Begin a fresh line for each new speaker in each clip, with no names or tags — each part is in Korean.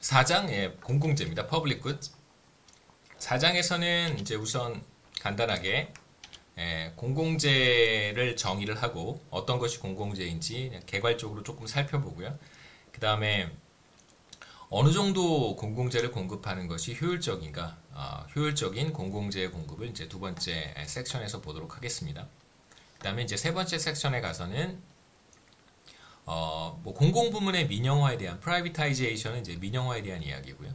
4장의 공공재입니다. Public Good. 4장에서는 이제 우선 간단하게 공공재를 정의를 하고 어떤 것이 공공재인지 개괄적으로 조금 살펴보고요. 그 다음에 어느 정도 공공재를 공급하는 것이 효율적인가, 효율적인 공공재 공급을 이제 두 번째 섹션에서 보도록 하겠습니다. 그 다음에 이제 세 번째 섹션에 가서는 뭐 공공부문의 민영화에 대한 프라이빗타이제이션은 이제 민영화에 대한 이야기고요.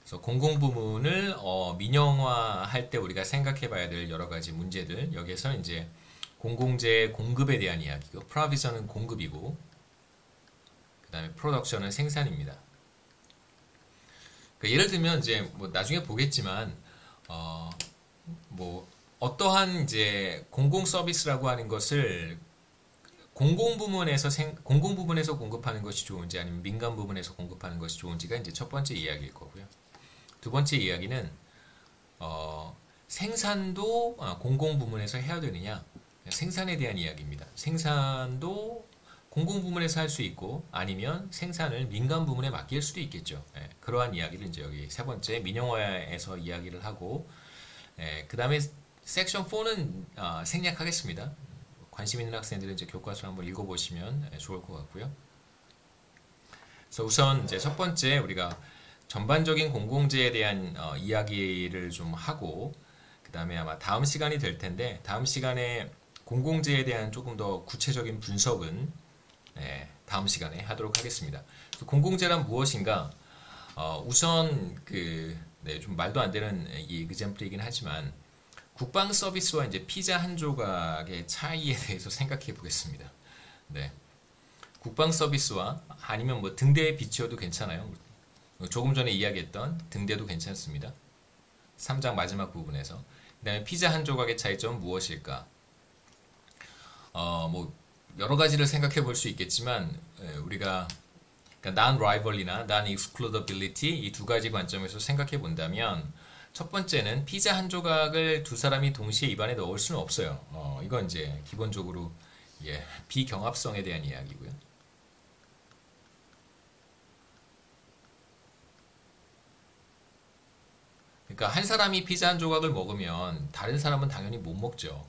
그래서 공공부문을 민영화할 때 우리가 생각해봐야 될 여러 가지 문제들, 여기에서 이제 공공재 공급에 대한 이야기고, 프로비전은 공급이고, 그 다음에 프로덕션은 생산입니다. 그러니까 예를 들면 이제 뭐 나중에 보겠지만 뭐 어떠한 이제 공공 서비스라고 하는 것을 공공부문에서 공급하는 것이 좋은지 아니면 민간 부문에서 공급하는 것이 좋은지가 이제 첫 번째 이야기일 거고요. 두 번째 이야기는 생산도 공공부문에서 해야 되느냐, 생산에 대한 이야기입니다. 생산도 공공부문에서 할 수 있고 아니면 생산을 민간 부문에 맡길 수도 있겠죠. 그러한 이야기를 이제 여기 세 번째 민영화에서 이야기를 하고, 그 다음에 섹션 4는 생략하겠습니다. 관심 있는 학생들은 이제 교과서를 한번 읽어보시면 좋을 것 같고요. 그래서 우선 이제 첫 번째 우리가 전반적인 공공재에 대한 이야기를 좀 하고, 그 다음에 아마 다음 시간이 될 텐데, 다음 시간에 공공재에 대한 조금 더 구체적인 분석은 다음 시간에 하도록 하겠습니다. 공공재란 무엇인가? 우선 좀 말도 안 되는 이 example이긴 하지만 국방 서비스와 이제 피자 한 조각의 차이에 대해서 생각해 보겠습니다. 네. 국방 서비스와 아니면 뭐 등대에 비치어도 괜찮아요. 조금 전에 이야기했던 등대도 괜찮습니다. 3장 마지막 부분에서. 그 다음에 피자 한 조각의 차이점은 무엇일까? 뭐 여러 가지를 생각해 볼 수 있겠지만 우리가 그러니까 non-rivalry나 non-excludability 이 두 가지 관점에서 생각해 본다면, 첫 번째는 피자 한 조각을 두 사람이 동시에 입안에 넣을 수는 없어요. 이건 이제 기본적으로 비경합성에 대한 이야기고요. 그러니까 한 사람이 피자 한 조각을 먹으면 다른 사람은 당연히 못 먹죠.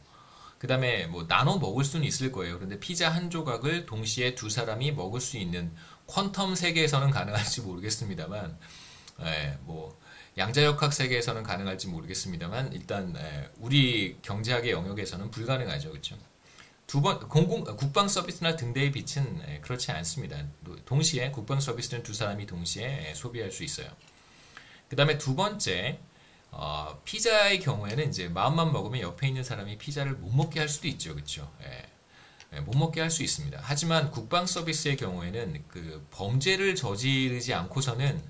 그 다음에 뭐 나눠 먹을 수는 있을 거예요. 그런데 피자 한 조각을 동시에 두 사람이 먹을 수 있는 퀀텀 세계에서는 가능할지 모르겠습니다만, 뭐 양자역학 세계에서는 가능할지 모르겠습니다만, 일단 우리 경제학의 영역에서는 불가능하죠, 그렇죠? 국방 서비스나 등대의 빛은 그렇지 않습니다. 동시에 국방 서비스는 두 사람이 동시에 소비할 수 있어요. 그 다음에 두 번째, 피자의 경우에는 이제 마음만 먹으면 옆에 있는 사람이 피자를 못 먹게 할 수도 있죠, 그렇죠? 못 먹게 할 수 있습니다. 하지만 국방 서비스의 경우에는 그 범죄를 저지르지 않고서는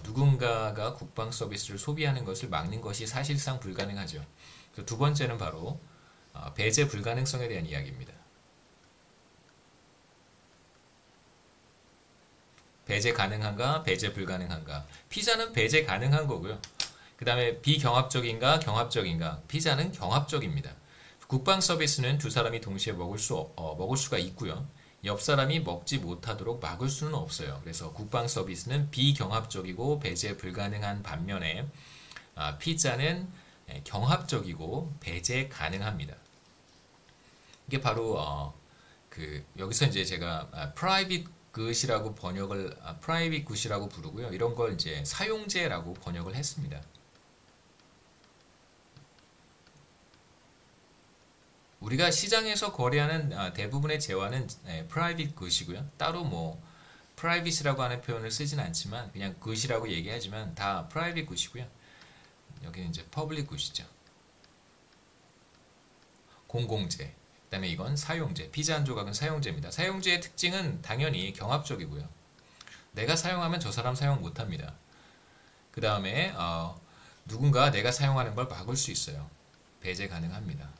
누군가가 국방 서비스를 소비하는 것을 막는 것이 사실상 불가능하죠. 그래서 두 번째는 바로 배제 불가능성에 대한 이야기입니다. 배제 가능한가, 배제 불가능한가. 피자는 배제 가능한 거고요. 그 다음에 비경합적인가, 경합적인가. 피자는 경합적입니다. 국방 서비스는 두 사람이 동시에 먹을 수가 있고요. 옆 사람이 먹지 못하도록 막을 수는 없어요. 그래서 국방 서비스는 비경합적이고 배제 불가능한 반면에 피자는 경합적이고 배제 가능합니다. 이게 바로 여기서 이제 제가 private good이라고 private good이라고 부르고요. 이런 걸 이제 사용재라고 번역을 했습니다. 우리가 시장에서 거래하는 대부분의 재화는 private good이고요. 따로 뭐 private이라고 하는 표현을 쓰진 않지만 그냥 good이라고 얘기하지만 다 private good이고요. 여기는 이제 public good이죠. 공공재. 그다음에 이건 사용재. 피자 한 조각은 사용재입니다. 사용재의 특징은 당연히 경합적이고요. 내가 사용하면 저 사람 사용 못합니다. 그 다음에 누군가 내가 사용하는 걸 막을 수 있어요. 배제 가능합니다.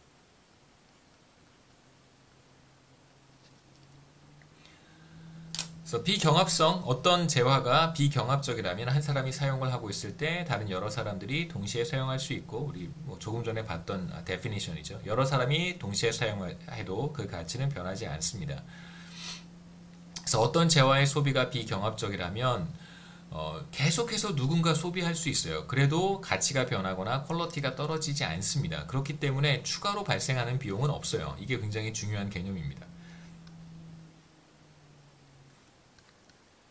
그래서 비경합성, 어떤 재화가 비경합적이라면 한 사람이 사용을 하고 있을 때 다른 여러 사람들이 동시에 사용할 수 있고, 우리 뭐 조금 전에 봤던 데피니션이죠. 여러 사람이 동시에 사용해도 그 가치는 변하지 않습니다. 그래서 어떤 재화의 소비가 비경합적이라면 계속해서 누군가 소비할 수 있어요. 그래도 가치가 변하거나 퀄리티가 떨어지지 않습니다. 그렇기 때문에 추가로 발생하는 비용은 없어요. 이게 굉장히 중요한 개념입니다.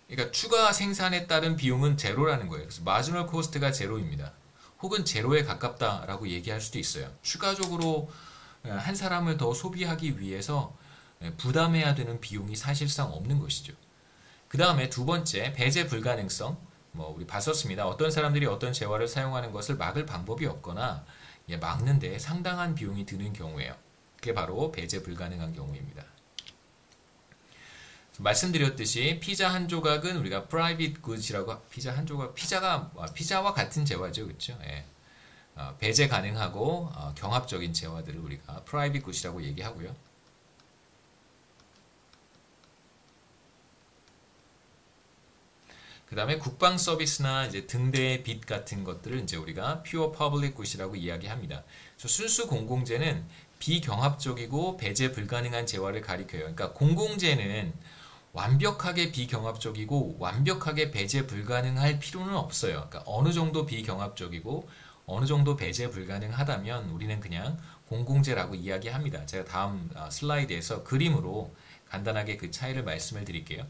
그러니까 추가 생산에 따른 비용은 제로라는 거예요. 그래서 마지널 코스트가 제로입니다. 혹은 제로에 가깝다라고 얘기할 수도 있어요. 추가적으로 한 사람을 더 소비하기 위해서 부담해야 되는 비용이 사실상 없는 것이죠. 그 다음에 두 번째, 배제 불가능성. 우리 봤었습니다. 어떤 사람들이 어떤 재화를 사용하는 것을 막을 방법이 없거나 막는데 상당한 비용이 드는 경우예요. 그게 바로 배제 불가능한 경우입니다. 말씀드렸듯이 피자 한 조각은 우리가 private goods이라고, 피자 한 조각, 피자와 같은 재화죠, 그렇죠? 예. 배제 가능하고 경합적인 재화들을 우리가 private goods이라고 얘기하고요. 그 다음에 국방 서비스나 이제 등대의 빚 같은 것들을 이제 우리가 pure public good이라고 이야기합니다. 그래서 순수 공공재는 비경합적이고 배제 불가능한 재화를 가리켜요. 그러니까 공공재는 완벽하게 비경합적이고 완벽하게 배제 불가능할 필요는 없어요. 그러니까 어느 정도 비경합적이고 어느 정도 배제 불가능하다면 우리는 그냥 공공재라고 이야기합니다. 제가 다음 슬라이드에서 그림으로 간단하게 그 차이를 말씀을 드릴게요.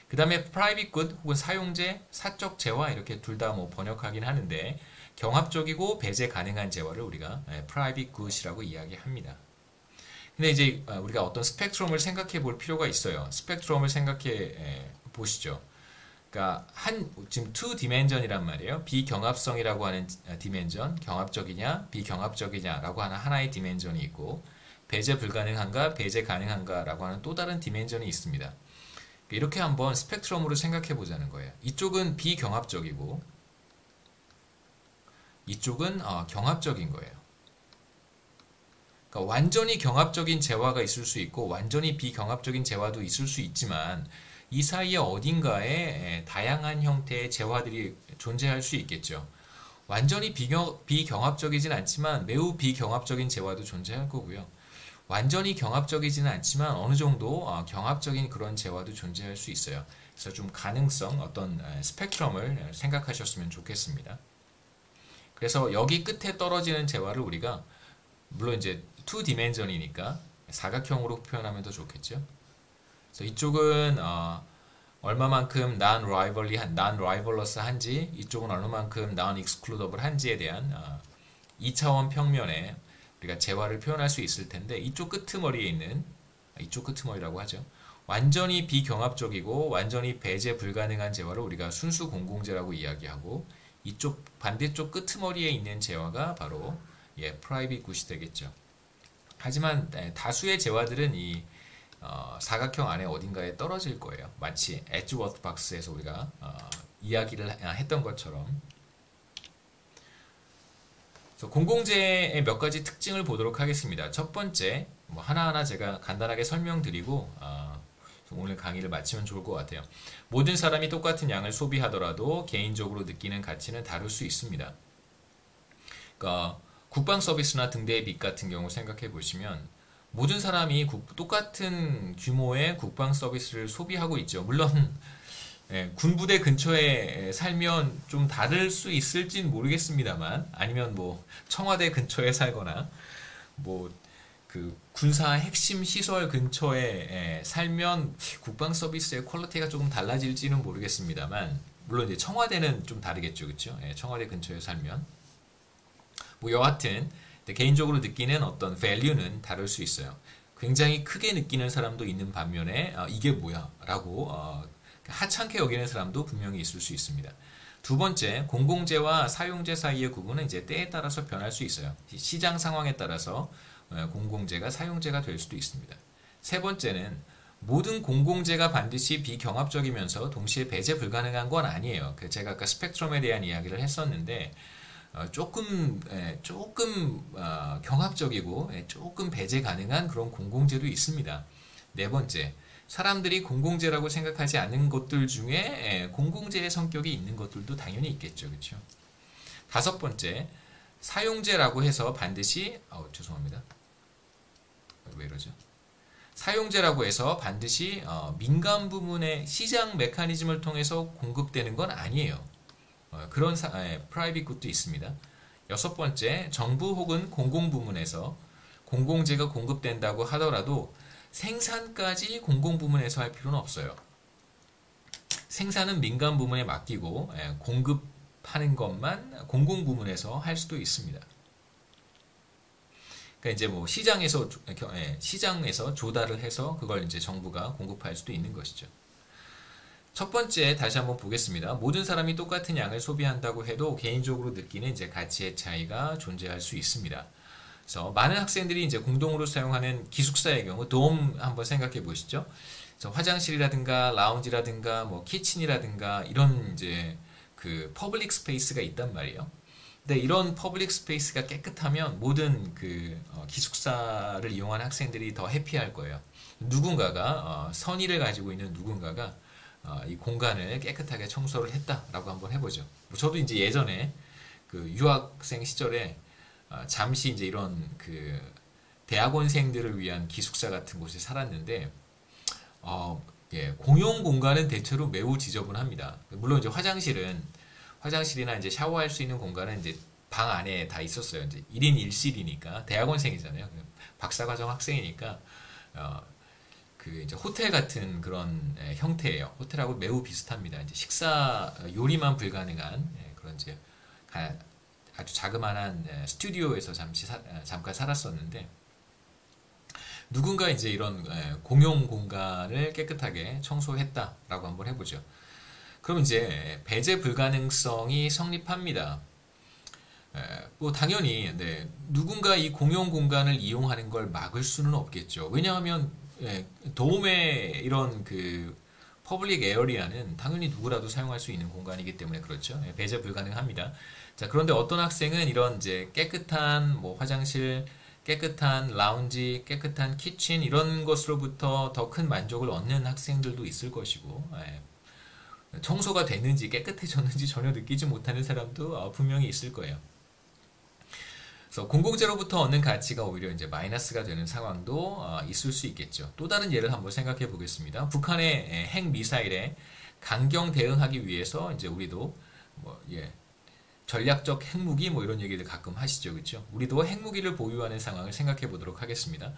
그 다음에 private good 혹은 사용재, 사적 재화 이렇게 둘 다 번역하긴 하는데 경합적이고 배제 가능한 재화를 우리가 private good이라고 이야기합니다. 근데 이제 우리가 어떤 스펙트럼을 생각해 볼 필요가 있어요. 스펙트럼을 생각해 보시죠. 그러니까 지금 2디멘전이란 말이에요. 비경합성이라고 하는 디멘전, 경합적이냐, 비경합적이냐라고 하는 하나의 디멘전이 있고 배제 불가능한가, 배제 가능한가라고 하는 또 다른 디멘전이 있습니다. 이렇게 한번 스펙트럼으로 생각해 보자는 거예요. 이쪽은 비경합적이고 이쪽은 경합적인 거예요. 그러니까 완전히 경합적인 재화가 있을 수 있고 완전히 비경합적인 재화도 있을 수 있지만 이 사이에 어딘가에 다양한 형태의 재화들이 존재할 수 있겠죠. 완전히 비경합적이진 않지만 매우 비경합적인 재화도 존재할 거고요. 완전히 경합적이지는 않지만 어느 정도 경합적인 그런 재화도 존재할 수 있어요. 그래서 좀 가능성, 어떤 스펙트럼을 생각하셨으면 좋겠습니다. 그래서 여기 끝에 떨어지는 재화를 우리가 물론 이제 2디멘전이니까 사각형으로 표현하면 더 좋겠죠. 그래서 이쪽은 얼마만큼 non-rivalrous한지 이쪽은 얼마만큼 non-excludable한지에 대한 2차원 평면에 우리가 재화를 표현할 수 있을 텐데 이쪽 끄트머리에 있는 이쪽 끄트머리라고 하죠. 완전히 비경합적이고 완전히 배제 불가능한 재화를 우리가 순수 공공재라고 이야기하고 이쪽 반대쪽 끄트머리에 있는 재화가 바로 private good이 되겠죠. 하지만 다수의 재화들은 이 사각형 안에 어딘가에 떨어질 거예요. 마치 에즈워트 박스에서 우리가 이야기를 했던 것처럼. 공공재의 몇 가지 특징을 보도록 하겠습니다. 첫 번째, 하나하나 제가 간단하게 설명드리고 오늘 강의를 마치면 좋을 것 같아요. 모든 사람이 똑같은 양을 소비하더라도 개인적으로 느끼는 가치는 다를 수 있습니다. 그러니까 국방 서비스나 등대의 빚 같은 경우 생각해 보시면 모든 사람이 똑같은 규모의 국방 서비스를 소비하고 있죠. 물론 군부대 근처에 살면 좀 다를 수 있을진 모르겠습니다만 아니면 청와대 근처에 살거나 그 군사 핵심 시설 근처에 살면 국방 서비스의 퀄리티가 조금 달라질지는 모르겠습니다만 물론 이제 청와대는 좀 다르겠죠, 그렇죠? 청와대 근처에 살면 여하튼 개인적으로 느끼는 어떤 value는 다를 수 있어요. 굉장히 크게 느끼는 사람도 있는 반면에 이게 뭐야? 라고 하찮게 여기는 사람도 분명히 있을 수 있습니다. 두 번째, 공공재와 사용재 사이의 구분은 이제 때에 따라서 변할 수 있어요. 시장 상황에 따라서 공공재가 사용재가 될 수도 있습니다. 세 번째는 모든 공공재가 반드시 비경합적이면서 동시에 배제 불가능한 건 아니에요. 제가 아까 스펙트럼에 대한 이야기를 했었는데 조금 경합적이고 조금 배제 가능한 그런 공공재도 있습니다. 네 번째, 사람들이 공공재라고 생각하지 않는 것들 중에 공공재의 성격이 있는 것들도 당연히 있겠죠, 그렇죠? 다섯 번째, 사용재라고 해서 반드시 죄송합니다. 왜 이러죠? 사용제라고 해서 반드시 민간 부문의 시장 메커니즘을 통해서 공급되는 건 아니에요. 그런 프라이빗 굿도 있습니다. 여섯 번째, 정부 혹은 공공부문에서 공공재가 공급된다고 하더라도 생산까지 공공부문에서 할 필요는 없어요. 생산은 민간 부문에 맡기고 공급하는 것만 공공부문에서 할 수도 있습니다. 그러니까 이제 뭐 시장에서 조달을 해서 그걸 이제 정부가 공급할 수도 있는 것이죠. 첫 번째 다시 한번 보겠습니다. 모든 사람이 똑같은 양을 소비한다고 해도 개인적으로 느끼는 이제 가치의 차이가 존재할 수 있습니다. 그래서 많은 학생들이 이제 공동으로 사용하는 기숙사의 경우 돔 한번 생각해 보시죠. 그래서 화장실이라든가 라운지라든가 뭐 키친이라든가 이런 이제 그 퍼블릭 스페이스가 있단 말이에요. 근데 이런 퍼블릭 스페이스가 깨끗하면 모든 그 기숙사를 이용하는 학생들이 더 해피할 거예요. 누군가가 선의를 가지고 있는 누군가가 이 공간을 깨끗하게 청소를 했다라고 한번 해보죠. 저도 이제 예전에 그 유학생 시절에 잠시 이제 이런 그 대학원생들을 위한 기숙사 같은 곳에 살았는데 공용 공간은 대체로 매우 지저분합니다. 물론 이제 화장실이나 이제 샤워할 수 있는 공간은 이제 방 안에 다 있었어요. 이제 1인 1실이니까 대학원생이잖아요. 박사과정 학생이니까 그 이제 호텔 같은 그런 형태예요. 호텔하고 매우 비슷합니다. 이제 식사 요리만 불가능한 그런 이제 아주 자그마한 스튜디오에서 잠깐 살았었는데 누군가 이제 이런 공용 공간을 깨끗하게 청소했다라고 한번 해보죠. 그럼 이제 배제 불가능성이 성립합니다. 뭐 당연히 누군가 이 공용 공간을 이용하는 걸 막을 수는 없겠죠. 왜냐하면 도움의 이런 그 퍼블릭 에어리아는 당연히 누구라도 사용할 수 있는 공간이기 때문에 그렇죠. 배제 불가능합니다. 자, 그런데 어떤 학생은 이런 이제 깨끗한 뭐 화장실, 깨끗한 라운지, 깨끗한 키친 이런 것으로부터 더 큰 만족을 얻는 학생들도 있을 것이고 청소가 됐는지 깨끗해졌는지 전혀 느끼지 못하는 사람도 분명히 있을 거예요. 그래서 공공재로부터 얻는 가치가 오히려 이제 마이너스가 되는 상황도 있을 수 있겠죠. 또 다른 예를 한번 생각해 보겠습니다. 북한의 핵 미사일에 강경 대응하기 위해서 이제 우리도 전략적 핵무기 뭐 이런 얘기를 가끔 하시죠, 그렇죠? 우리도 핵무기를 보유하는 상황을 생각해 보도록 하겠습니다.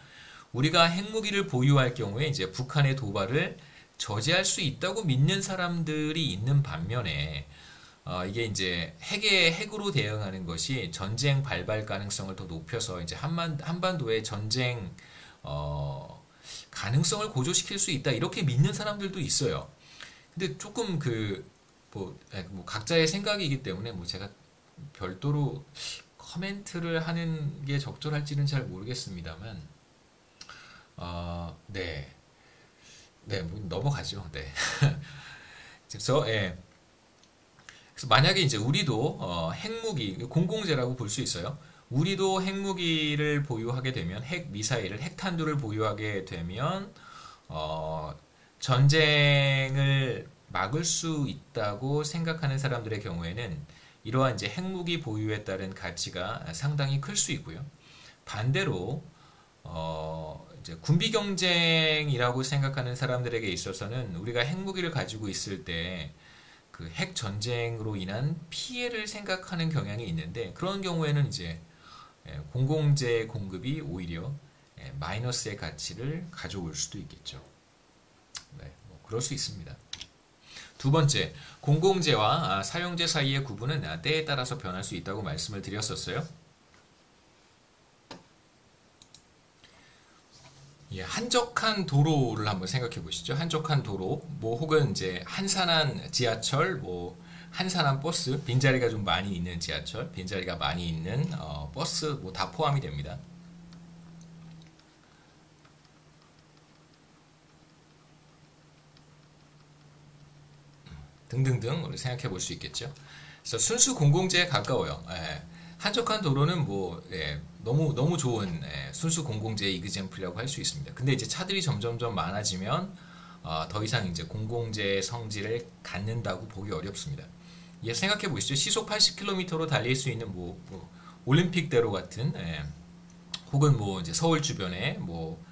우리가 핵무기를 보유할 경우에 이제 북한의 도발을 저지할 수 있다고 믿는 사람들이 있는 반면에 이게 이제 핵으로 대응하는 것이 전쟁 발발 가능성을 더 높여서 이제 한반도의 전쟁 가능성을 고조시킬 수 있다 이렇게 믿는 사람들도 있어요. 근데 조금 뭐 각자의 생각이기 때문에 뭐 제가 별도로 코멘트를 하는 게 적절할지는 잘 모르겠습니다만 뭐 넘어가죠. 네. 그래서 만약에 이제 우리도 핵무기 공공재라고 볼 수 있어요. 우리도 핵무기를 보유하게 되면 핵 미사일을 핵탄두를 보유하게 되면 전쟁을 막을 수 있다고 생각하는 사람들의 경우에는 이러한 이제 핵무기 보유에 따른 가치가 상당히 클 수 있고요. 반대로 이제 군비 경쟁이라고 생각하는 사람들에게 있어서는 우리가 핵무기를 가지고 있을 때 그 핵 전쟁으로 인한 피해를 생각하는 경향이 있는데 그런 경우에는 이제 공공재 공급이 오히려 마이너스의 가치를 가져올 수도 있겠죠. 네, 뭐 그럴 수 있습니다. 두 번째, 공공재와 사용재 사이의 구분은 때에 따라서 변할 수 있다고 말씀을 드렸었어요. 한적한 도로를 한번 생각해 보시죠. 한적한 도로, 뭐 혹은 이제 한산한 지하철, 뭐 한산한 버스, 빈자리가 좀 많이 있는 지하철, 빈자리가 많이 있는 버스, 뭐 다 포함이 됩니다. 등등등 우리 생각해 볼 수 있겠죠. 그래서 순수 공공재에 가까워요. 한적한 도로는 뭐 너무 좋은 순수 공공재의 이그젬플이라고 할 수 있습니다. 근데 이제 차들이 점점점 많아지면 더 이상 이제 공공재의 성질을 갖는다고 보기 어렵습니다. 생각해 보시죠. 시속 80km로 달릴 수 있는 뭐 올림픽대로 같은 혹은 뭐 이제 서울 주변에 뭐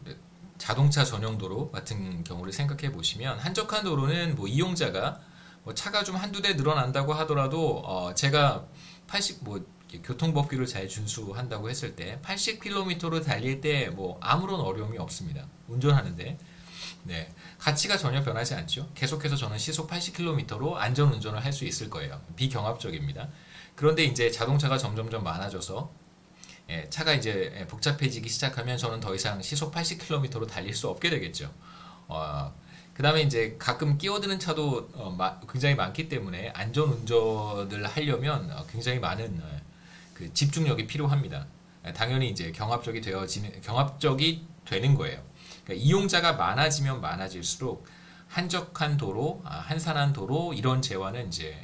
네, 자동차 전용 도로 같은 경우를 생각해 보시면 한적한 도로는 뭐 이용자가 뭐 차가 좀 한두 대 늘어난다고 하더라도 제가 80 뭐 교통법규를 잘 준수한다고 했을 때 80km로 달릴 때 뭐 아무런 어려움이 없습니다. 운전하는데 네, 가치가 전혀 변하지 않죠. 계속해서 저는 시속 80km로 안전 운전을 할 수 있을 거예요. 비경합적입니다. 그런데 이제 자동차가 점점점 많아져서 차가 이제 복잡해지기 시작하면 저는 더 이상 시속 80km로 달릴 수 없게 되겠죠. 그 다음에 이제 가끔 끼어드는 차도 굉장히 많기 때문에 안전 운전을 하려면 굉장히 많은 그 집중력이 필요합니다. 당연히 이제 경합적이 되는 거예요. 그러니까 이용자가 많아지면 많아질수록 한적한 도로, 한산한 도로 이런 재화는 이제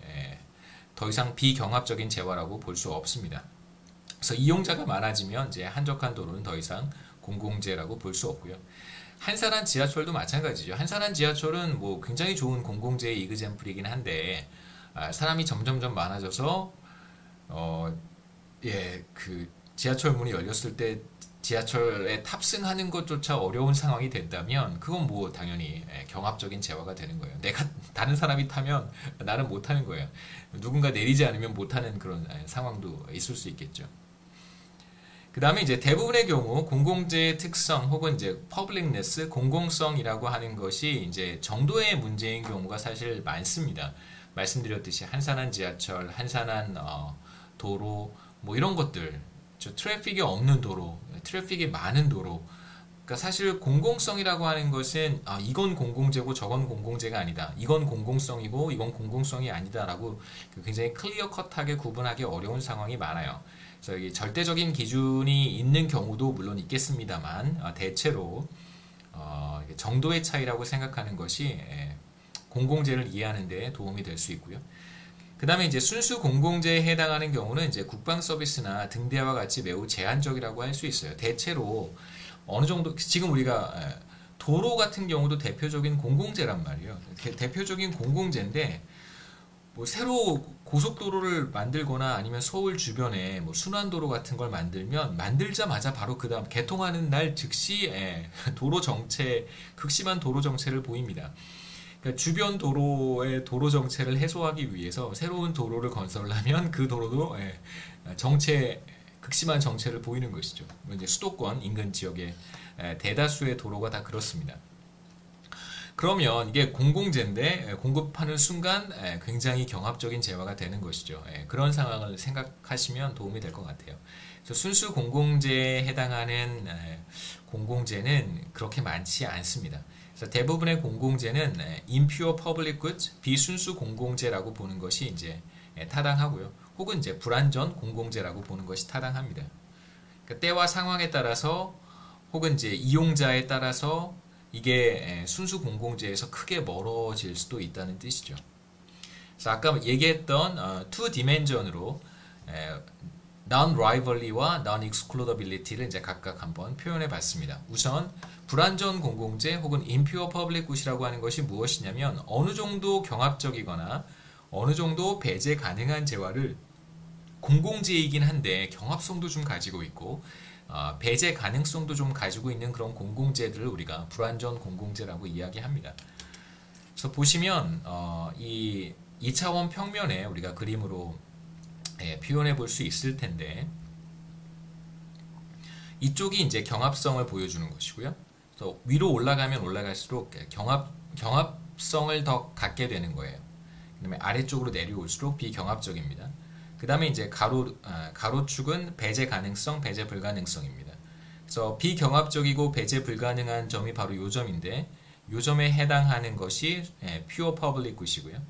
더 이상 비경합적인 재화라고 볼 수 없습니다. 그래서 이용자가 많아지면 이제 한적한 도로는 더 이상 공공재라고 볼 수 없고요. 한산한 지하철도 마찬가지죠. 한산한 지하철은 뭐 굉장히 좋은 공공재의 이그젬플이긴 한데 사람이 점점점 많아져서 그 지하철 문이 열렸을 때 지하철에 탑승하는 것조차 어려운 상황이 된다면 그건 뭐 당연히 경합적인 재화가 되는 거예요. 내가 다른 사람이 타면 나는 못 타는 거예요. 누군가 내리지 않으면 못 타는 그런 상황도 있을 수 있겠죠. 그 다음에 이제 대부분의 경우 공공재의 특성 혹은 이제 퍼블릭네스, 공공성이라고 하는 것이 이제 정도의 문제인 경우가 사실 많습니다. 말씀드렸듯이 한산한 지하철, 한산한 도로 뭐 이런 것들, 트래픽이 없는 도로, 트래픽이 많은 도로. 그러니까 사실 공공성이라고 하는 것은 이건 공공재고 저건 공공재가 아니다. 이건 공공성이고 이건 공공성이 아니다라고 굉장히 클리어 컷하게 구분하기 어려운 상황이 많아요. 그래서 이 절대적인 기준이 있는 경우도 물론 있겠습니다만 대체로 정도의 차이라고 생각하는 것이 공공재를 이해하는 데 도움이 될 수 있고요. 그 다음에 이제 순수 공공재에 해당하는 경우는 이제 국방 서비스나 등대와 같이 매우 제한적이라고 할 수 있어요. 대체로 어느 정도 지금 우리가 도로 같은 경우도 대표적인 공공재란 말이에요. 대표적인 공공재인데 뭐 새로 고속도로를 만들거나 아니면 서울 주변에 뭐 순환도로 같은 걸 만들자마자 바로 그 다음 개통하는 날 즉시 도로 정체, 극심한 도로 정체를 보입니다. 그러니까 주변 도로의 도로 정체를 해소하기 위해서 새로운 도로를 건설하면 그 도로도 극심한 정체를 보이는 것이죠. 이제 수도권 인근 지역의 대다수의 도로가 다 그렇습니다. 그러면 이게 공공재인데 공급하는 순간 굉장히 경합적인 재화가 되는 것이죠. 그런 상황을 생각하시면 도움이 될 것 같아요. 그래서 순수 공공재에 해당하는 공공재는 그렇게 많지 않습니다. 그래서 대부분의 공공재는 impure public goods, 비순수 공공재라고 보는 것이 이제 타당하고요. 혹은 이제 불완전 공공재라고 보는 것이 타당합니다. 그러니까 때와 상황에 따라서 혹은 이제 이용자에 따라서 이게 순수 공공재에서 크게 멀어질 수도 있다는 뜻이죠. 그래서 아까 얘기했던 투 디멘전으로 non-rivalry와 non-excludability를 이제 각각 한번 표현해 봤습니다. 우선 불완전 공공재 혹은 impure public good이라고 하는 것이 무엇이냐면 어느 정도 경합적이거나 어느 정도 배제 가능한 재화를 공공재이긴 한데 경합성도 좀 가지고 있고 배제 가능성도 좀 가지고 있는 그런 공공재들을 우리가 불완전 공공재라고 이야기합니다. 그래서 보시면 이 2차원 평면에 우리가 그림으로 표현해 볼 수 있을 텐데 이쪽이 이제 경합성을 보여주는 것이고요. 그래서 위로 올라가면 올라갈수록 경합성을 더 갖게 되는 거예요. 그다음에 아래쪽으로 내려올수록 비경합적입니다. 그 다음에 이제 가로축은 배제 가능성, 배제 불가능성입니다. 그래서 비경합적이고 배제 불가능한 점이 바로 요 점인데 요 점에 해당하는 것이 pure public good이고요.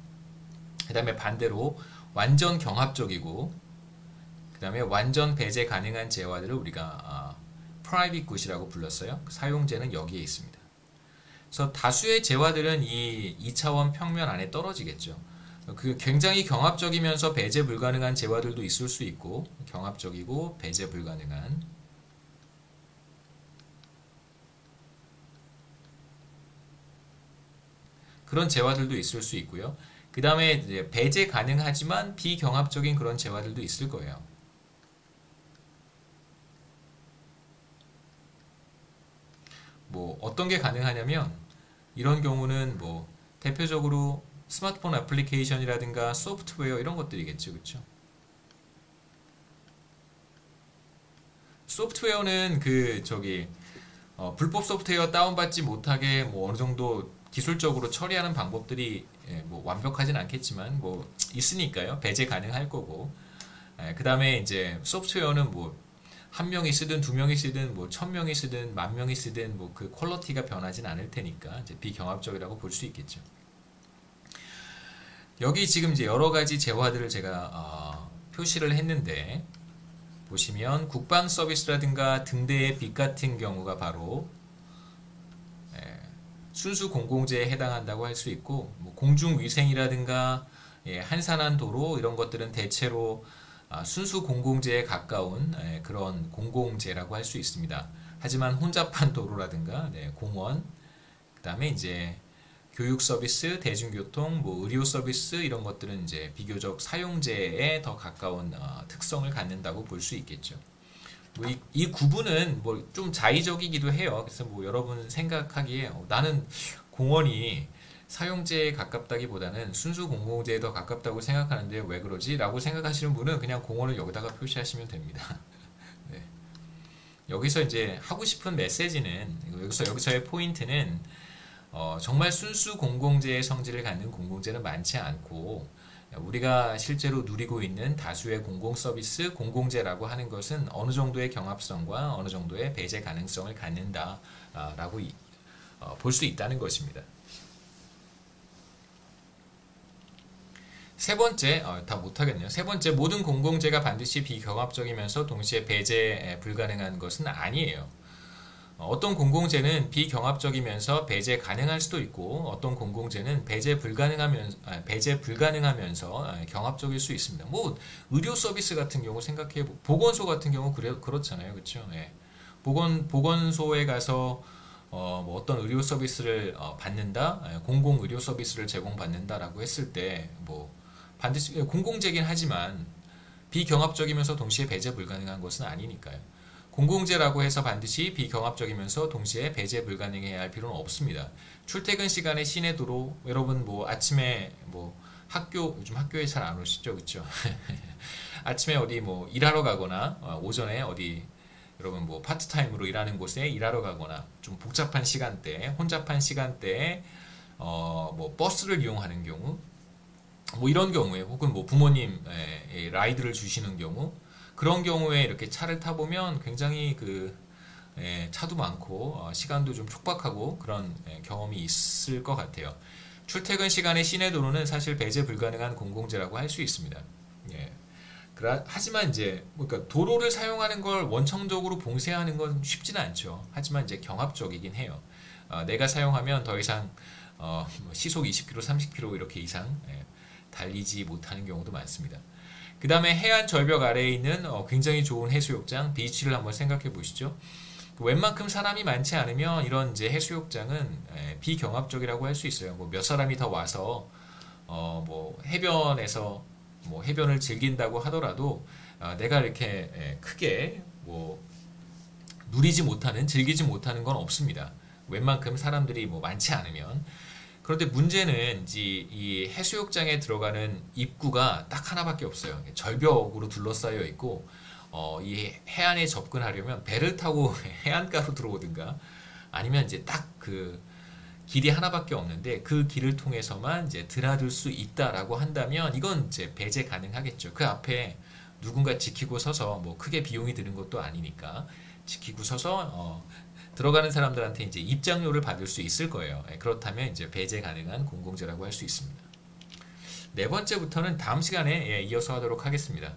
그 다음에 반대로 완전 경합적이고 그 다음에 완전 배제 가능한 재화들을 우리가 private good이라고 불렀어요. 사용재는 여기에 있습니다. 그래서 다수의 재화들은 이 2차원 평면 안에 떨어지겠죠. 그 굉장히 경합적이면서 배제 불가능한 재화들도 있을 수 있고 경합적이고 배제 불가능한 그런 재화들도 있을 수 있고요. 그 다음에 배제 가능하지만 비경합적인 그런 재화들도 있을 거예요. 뭐 어떤 게 가능하냐면 이런 경우는 뭐 대표적으로 스마트폰 애플리케이션이라든가 소프트웨어 이런 것들이겠죠, 그렇죠? 소프트웨어는 그 저기 불법 소프트웨어 다운받지 못하게 뭐 어느 정도 기술적으로 처리하는 방법들이 뭐 완벽하진 않겠지만 뭐 있으니까요. 배제 가능할 거고. 그 다음에 이제 소프트웨어는 뭐 한 명이 쓰든 두 명이 쓰든 뭐 1000명이 쓰든 10,000명이 쓰든 뭐 그 퀄리티가 변하진 않을 테니까 이제 비경합적이라고 볼 수 있겠죠. 여기 지금 이제 여러 가지 재화들을 제가 표시를 했는데 보시면 국방 서비스라든가 등대의 빚 같은 경우가 바로 순수 공공재에 해당한다고 할 수 있고 뭐 공중위생이라든가 한산한 도로 이런 것들은 대체로 순수 공공재에 가까운 그런 공공재라고 할 수 있습니다. 하지만 혼잡한 도로라든가 공원, 그 다음에 이제 교육 서비스, 대중교통, 뭐 의료 서비스 이런 것들은 이제 비교적 사용재에 더 가까운 특성을 갖는다고 볼 수 있겠죠. 뭐 이 구분은 뭐 좀 자의적이기도 해요. 그래서 뭐 여러분 생각하기에 나는 공원이 사용재에 가깝다기보다는 순수 공공재에 더 가깝다고 생각하는데 왜 그러지? 라고 생각하시는 분은 그냥 공원을 여기다가 표시하시면 됩니다. 네. 여기서 이제 하고 싶은 메시지는 여기서의 포인트는 정말 순수 공공재의 성질을 갖는 공공재는 많지 않고 우리가 실제로 누리고 있는 다수의 공공 서비스, 공공재라고 하는 것은 어느 정도의 경합성과 어느 정도의 배제 가능성을 갖는다라고 볼 수 있다는 것입니다. 세 번째, 다 못하겠네요. 세 번째, 모든 공공재가 반드시 비경합적이면서 동시에 배제 불가능한 것은 아니에요. 어떤 공공재는 비경합적이면서 배제 가능할 수도 있고 어떤 공공재는 배제 불가능하면서 경합적일 수 있습니다. 뭐 의료 서비스 같은 경우 생각해 보건소 같은 경우 그렇잖아요, 그렇죠? 예. 보건소에 가서 뭐 어떤 의료 서비스를 받는다, 공공 의료 서비스를 제공받는다라고 했을 때 뭐 반드시 공공재긴 하지만 비경합적이면서 동시에 배제 불가능한 것은 아니니까요. 공공재라고 해서 반드시 비경합적이면서 동시에 배제 불가능해야 할 필요는 없습니다. 출퇴근 시간에 시내 도로, 여러분 뭐 아침에 뭐 요즘 학교에 잘 안 오시죠, 그렇죠? 아침에 어디 뭐 일하러 가거나 오전에 어디 여러분 뭐 파트타임으로 일하는 곳에 일하러 가거나 좀 복잡한 시간대, 혼잡한 시간대에 뭐 버스를 이용하는 경우, 뭐 이런 경우에 혹은 뭐 부모님 라이드를 주시는 경우. 그런 경우에 이렇게 차를 타보면 굉장히 차도 많고 시간도 좀 촉박하고 그런 경험이 있을 것 같아요. 출퇴근 시간에 시내 도로는 사실 배제 불가능한 공공재라고 할 수 있습니다. 예. 하지만 이제 그러니까 도로를 사용하는 걸 원청적으로 봉쇄하는 건 쉽지는 않죠. 하지만 이제 경합적이긴 해요. 내가 사용하면 더 이상 시속 20km, 30km 이렇게 이상 달리지 못하는 경우도 많습니다. 그 다음에 해안 절벽 아래에 있는 굉장히 좋은 해수욕장, 비치를 한번 생각해 보시죠. 웬만큼 사람이 많지 않으면 이런 이제 해수욕장은 비경합적이라고 할 수 있어요. 뭐 몇 사람이 더 와서 뭐 해변에서 뭐 해변을 즐긴다고 하더라도 내가 이렇게 크게 뭐 즐기지 못하는 건 없습니다. 웬만큼 사람들이 뭐 많지 않으면. 그런데 문제는 이 해수욕장에 들어가는 입구가 딱 하나밖에 없어요. 절벽으로 둘러싸여 있고 이 해안에 접근하려면 배를 타고 해안가로 들어오든가 아니면 이제 딱 그 길이 하나밖에 없는데 그 길을 통해서만 이제 드나들 수 있다라고 한다면 이건 이제 배제 가능하겠죠. 그 앞에 누군가 지키고 서서 뭐 크게 비용이 드는 것도 아니니까 지키고 서서 들어가는 사람들한테 이제 입장료를 받을 수 있을 거예요. 그렇다면 이제 배제 가능한 공공재라고 할 수 있습니다. 네 번째부터는 다음 시간에 이어서 하도록 하겠습니다.